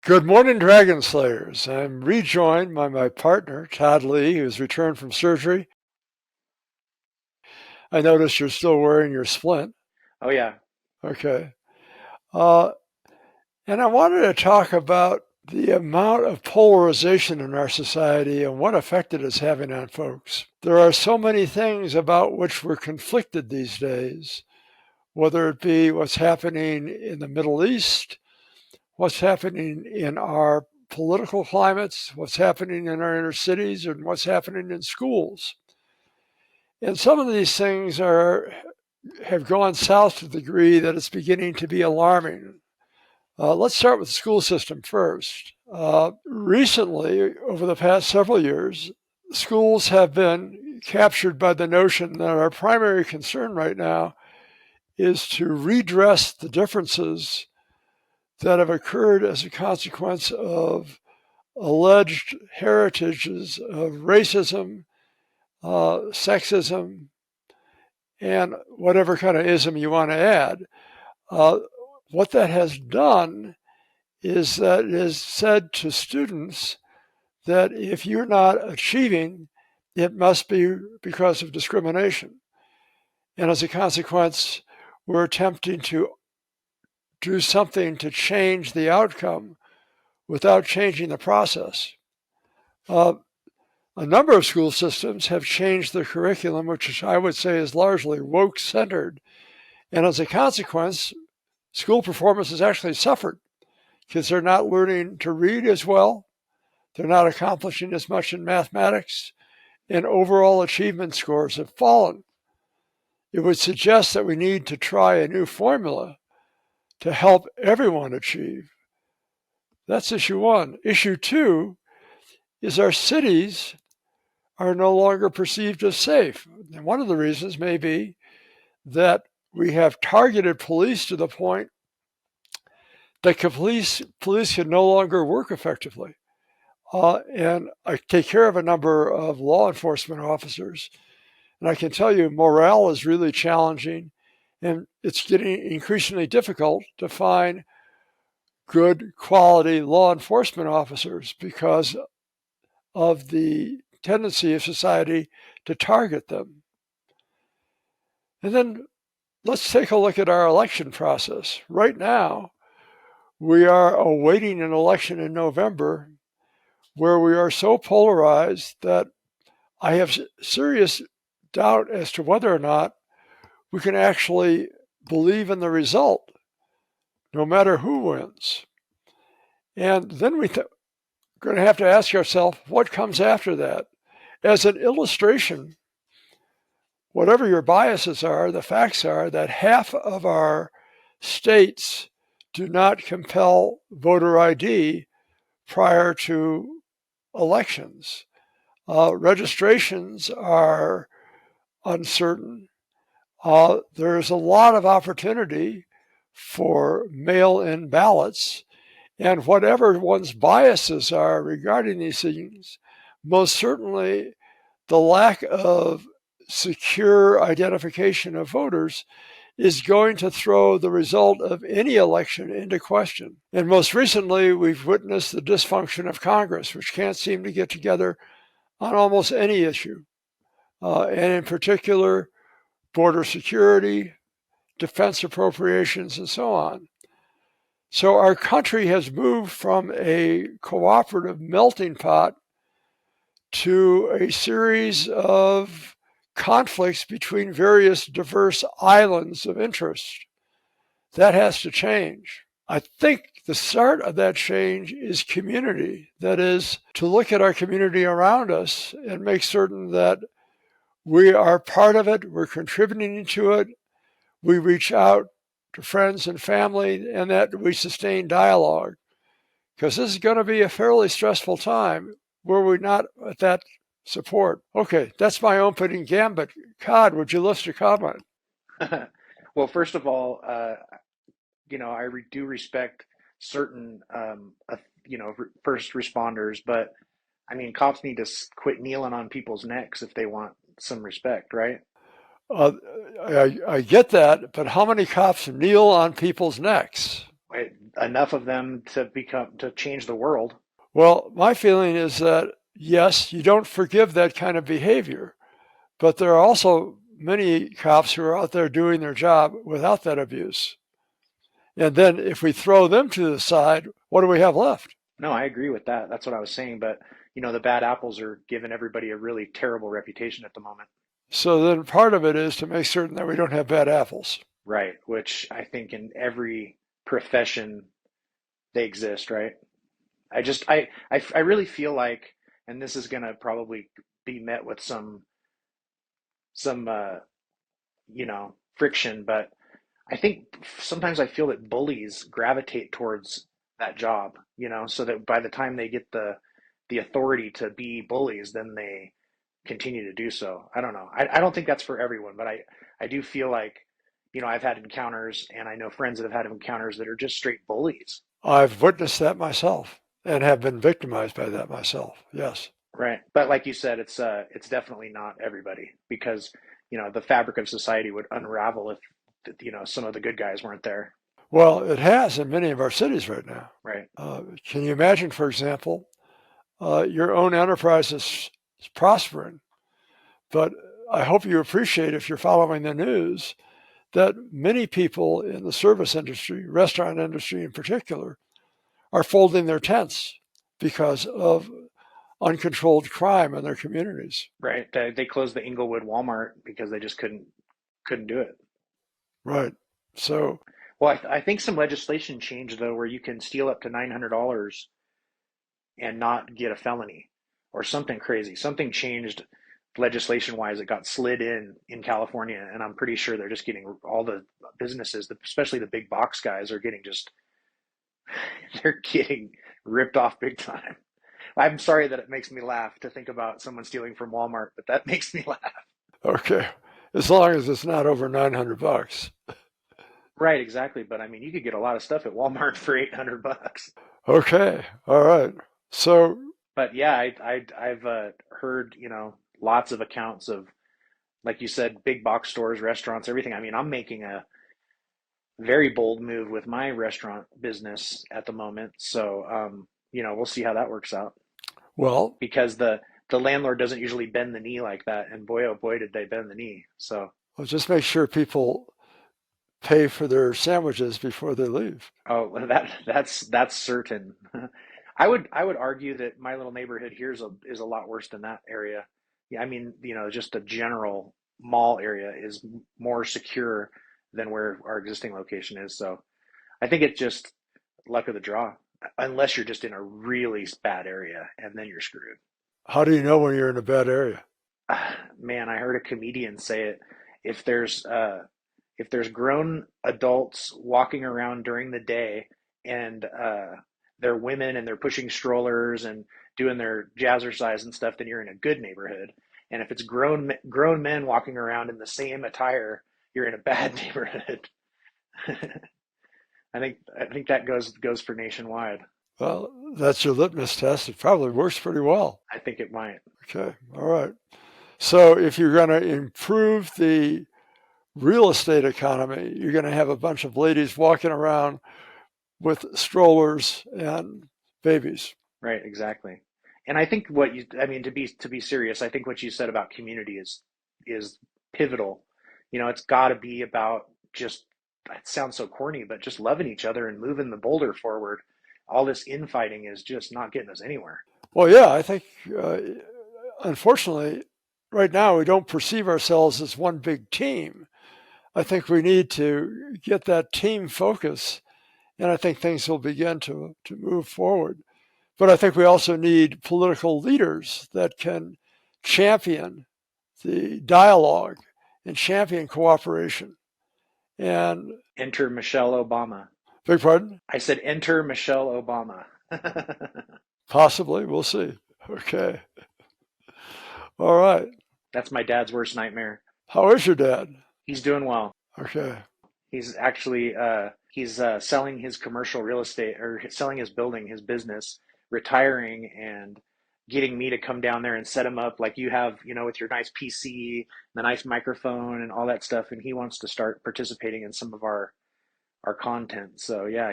Good morning, Dragon Slayers. I'm rejoined by my partner, Todd Lee, who's returned from surgery. I notice you're still wearing your splint. Oh yeah. Okay. Uh, and I wanted to talk about the amount of polarization in our society and what effect it is having on folks. There are so many things about which we're conflicted these days, whether it be what's happening in the Middle East, what's happening in our political climates, what's happening in our inner cities, and what's happening in schools. And some of these things have gone south to the degree that it's beginning to be alarming. Let's start with the school system first. Recently, over the past several years, schools have been captured by the notion that our primary concern right now is to redress the differences that have occurred as a consequence of alleged heritages of racism, sexism, and whatever kind of ism you want to add. Uh, what that has done is that it has said to students that if you're not achieving, it must be because of discrimination. And as a consequence, we're attempting to do something to change the outcome without changing the process. Uh, a number of school systems have changed their curriculum, which I would say is largely woke centered. And as a consequence, school performance has actually suffered because they're not learning to read as well. They're not accomplishing as much in mathematics, and overall achievement scores have fallen. It would suggest that we need to try a new formula to help everyone achieve. That's issue one. Issue two is our cities are no longer perceived as safe. And one of the reasons may be that we have targeted police to the point that police can no longer work effectively. And I take care of a number of law enforcement officers, and I can tell you morale is really challenging, and it's getting increasingly difficult to find good quality law enforcement officers because of the tendency of society to target them. And then let's take a look at our election process. Right now, we are awaiting an election in November where we are so polarized that I have serious doubt as to whether or not we can actually believe in the result, no matter who wins. And then we're going to have to ask ourselves what comes after that. As an illustration, whatever your biases are, the facts are that half of our states do not compel voter ID prior to elections. Registrations are uncertain. There's a lot of opportunity for mail in ballots, and whatever one's biases are regarding these things, most certainly the lack of secure identification of voters is going to throw the result of any election into question. And most recently, we've witnessed the dysfunction of Congress, which can't seem to get together on almost any issue. And in particular, border security, defense appropriations, and so on. So our country has moved from a cooperative melting pot to a series of conflicts between various diverse islands of interest. That has to change. I think the start of that change is community. That is, to look at our community around us and make certain that we are part of it, we're contributing to it, we reach out to friends and family, and that we sustain dialogue. Because this is going to be a fairly stressful time were we not at that support. Okay, that's my opening gambit. Todd, would you list a comment? Well, first of all, do respect certain, first responders, but I mean, cops need to quit kneeling on people's necks if they want some respect, right? Uh, I get that, but how many cops kneel on people's necks? enough of them to change the world. Well, my feeling is that yes, you don't forgive that kind of behavior, but there are also many cops who are out there doing their job without that abuse. And then if we throw them to the side, what do we have left? No, I agree with that. That's what I was saying. But, the bad apples are giving everybody a really terrible reputation at the moment. So then part of it is to make certain that we don't have bad apples. Right. Which I think in every profession they exist, right? I really feel like, and this is going to probably be met with some friction, but I think sometimes I feel that bullies gravitate towards that job, so that by the time they get the authority to be bullies, then they continue to do so. I don't know. I don't think that's for everyone, but I do feel like, I've had encounters and I know friends that have had encounters that are just straight bullies. I've witnessed that myself and have been victimized by that myself. Yes. Right. But like you said, it's definitely not everybody because, the fabric of society would unravel if, some of the good guys weren't there. Well, it has in many of our cities right now. Right. Can you imagine, for example, your own enterprise is prospering, but I hope you appreciate, if you're following the news, that many people in the service industry, restaurant industry in particular, are folding their tents because of uncontrolled crime in their communities. Right. They closed the Inglewood Walmart because they just couldn't do it. Right. So, Well, I think some legislation changed though, where you can steal up to $900 and not get a felony, or something crazy. Something changed legislation wise. It got slid in California, and I'm pretty sure they're just getting all the businesses, especially the big box guys, are getting just they're getting ripped off big time. I'm sorry that it makes me laugh to think about someone stealing from Walmart, but that makes me laugh. okay, as long as it's not over $900. Right, exactly. But I mean, you could get a lot of stuff at Walmart for $800. Okay, all right. So, But yeah, I've heard lots of accounts of, like you said, big box stores, restaurants, everything. I mean, I'm making a very bold move with my restaurant business at the moment, so we'll see how that works out well, because the landlord doesn't usually bend the knee like that, and boy, oh boy, did they bend the knee. So, I'll just make sure people pay for their sandwiches before they leave. oh, that's certain. I would argue that my little neighborhood here is a lot worse than that area. Yeah, I mean, just the general mall area is more secure than where our existing location is. So I think it's just luck of the draw, unless you're just in a really bad area, and then you're screwed. How do you know when you're in a bad area? Man, I heard a comedian say it. If there's uh, if there's grown adults walking around during the day and they're women and they're pushing strollers and doing their jazzercise and stuff, then you're in a good neighborhood. And if it's grown men walking around in the same attire, you're in a bad neighborhood. I think that goes for nationwide. Well, that's your litmus test. It probably works pretty well. I think it might. Okay, all right. So, if you're going to improve the real estate economy, you're going to have a bunch of ladies walking around with strollers and babies. Right, exactly. And I think I mean, to be serious, I think what you said about community is pivotal. It's got to be about just, it sounds so corny, but just loving each other and moving the boulder forward. All this infighting is just not getting us anywhere. Well, yeah, I think unfortunately, right now we don't perceive ourselves as one big team. I think we need to get that team focus, and I think things will begin to move forward. But I think we also need political leaders that can champion the dialogue and champion cooperation. And Enter Michelle Obama. beg pardon? I said enter Michelle Obama. Possibly, we'll see. Okay, all right. That's my dad's worst nightmare. How is your dad? He's doing well. Okay, He's actually he's selling his commercial real estate, or selling his building, his business, retiring, and getting me to come down there and set him up like you have, with your nice PC, the nice microphone, and all that stuff. And he wants to start participating in some of our content. So yeah,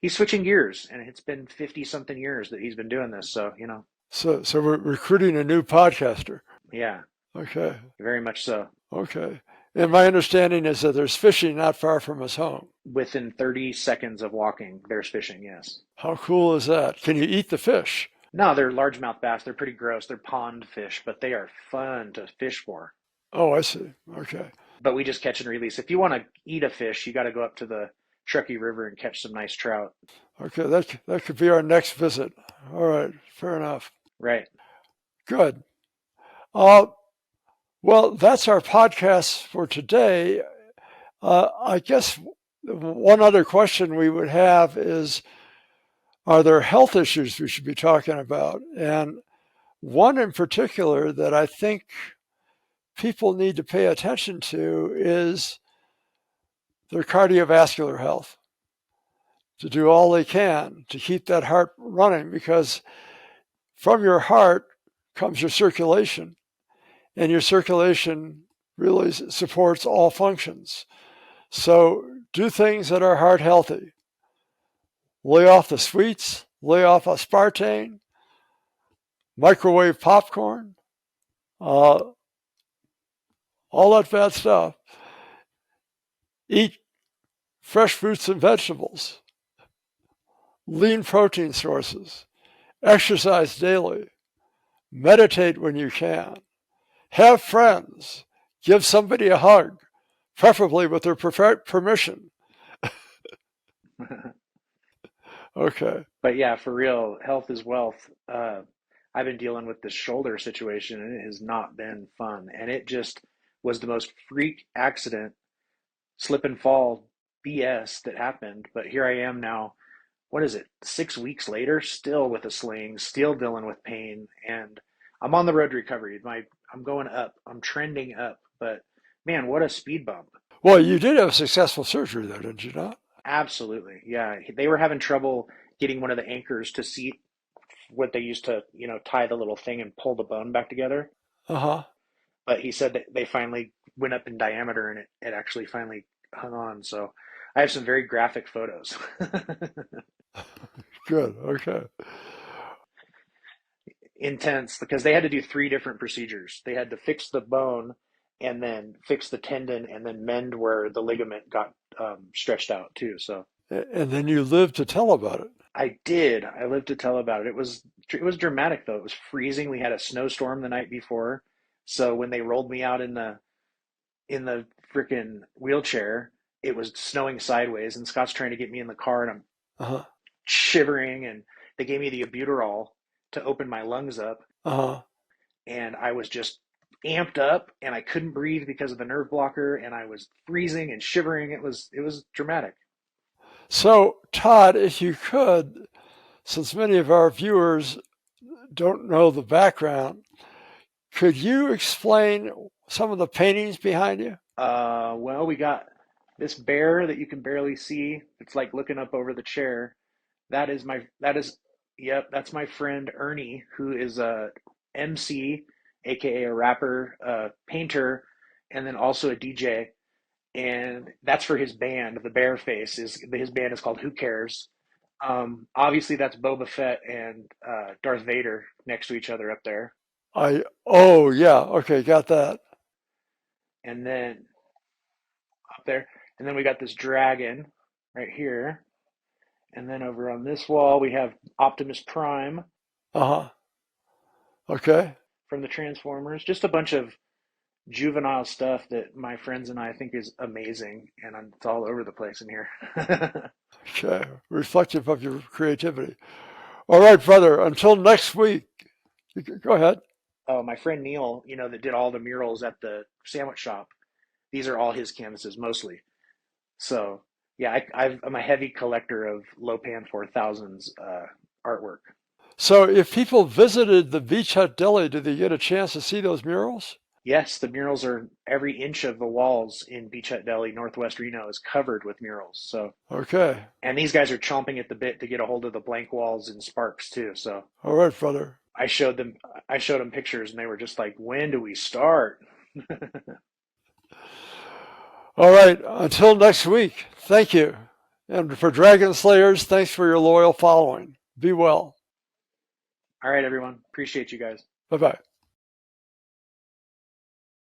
He's switching gears, and it's been 50 something years that he's been doing this. So, So we're recruiting a new podcaster. yeah, Okay. very much so. Okay. And my understanding is that there's fishing not far from his home. Within 30 seconds of walking, there's fishing, yes. How cool is that? Can you eat the fish? No, they're largemouth bass. They're pretty gross. They're pond fish, but they are fun to fish for. Oh, I see. Okay. But we just catch and release. If you want to eat a fish, you got to go up to the Truckee River and catch some nice trout. Okay, that could be our next visit. All right, fair enough. Right. Good. Uh, well, that's our podcast for today. I guess one other question we would have is, are there health issues we should be talking about? And one in particular that I think people need to pay attention to is their cardiovascular health, to do all they can to keep that heart running, because from your heart comes your circulation, and your circulation really supports all functions. So do things that are heart healthy. Lay off the sweets, lay off aspartame, microwave popcorn, all that bad stuff. Eat fresh fruits and vegetables, lean protein sources, exercise daily, meditate when you can, have friends, give somebody a hug, preferably with their permission. Okay. But yeah, for real, health is wealth. I've been dealing with this shoulder situation, and it has not been fun. And it just was the most freak accident, slip and fall BS that happened. But here I am now. What is it? 6 weeks later, still with a sling, still dealing with pain, and I'm on the road to recovery. I'm going up. I'm trending up. But man, what a speed bump! Well, you did have a successful surgery there, did you not? Absolutely, yeah. They were having trouble getting one of the anchors to seat what they used to, tie the little thing and pull the bone back together. Uh-huh. But he said that they finally went up in diameter and it actually finally hung on. So I have some very graphic photos. Good. Okay. Intense because they had to do three different procedures. They had to fix the bone and then fix the tendon and then mend where the ligament got stretched out too. So And then you lived to tell about it. I did. I lived to tell about it. It was dramatic though. It was freezing. We had a snowstorm the night before. So when they rolled me out in the freaking wheelchair, it was snowing sideways and Scott's trying to get me in the car and I'm Uh-huh. shivering and they gave me the albuterol to open my lungs up Uh-huh. and I was just amped up and I couldn't breathe because of the nerve blocker and I was freezing and shivering. It was dramatic. So, Todd, if you could, since many of our viewers don't know the background, could you explain some of the paintings behind you? Well, we got this bear that you can barely see. It's like looking up over the chair. Yep, that's my friend Ernie, who is a MC, aka a rapper, painter, and then also a DJ. And that's for his band. The Bear Face is his band is called Who Cares. Obviously that's Boba Fett and Darth Vader next to each other up there. Oh, yeah. Okay, got that. And then up there, and then we got this dragon right here. And then over on this wall we have Optimus Prime Uh-huh. Okay. from the Transformers. Just a bunch of juvenile stuff that my friends and I think is amazing, and it's all over the place in here. Okay. Reflective of your creativity. All right, brother. Until next week. Go ahead. Oh, my friend Neil, that did all the murals at the sandwich shop. These are all his canvases mostly. So yeah, I'm a heavy collector of Lopan 4000's artwork. So, if people visited the Beach Hut Deli, did they get a chance to see those murals? Yes, the murals are every inch of the walls in Beach Hut Deli, Northwest Reno, is covered with murals. So, Okay. and these guys are chomping at the bit to get a hold of the blank walls and Sparks too. So, All right, brother. I showed them pictures, and they were just like, "When do we start?" All right. Until next week. Thank you. And for Dragon Slayers, thanks for your loyal following. Be well. All right, everyone. Appreciate you guys. Bye bye.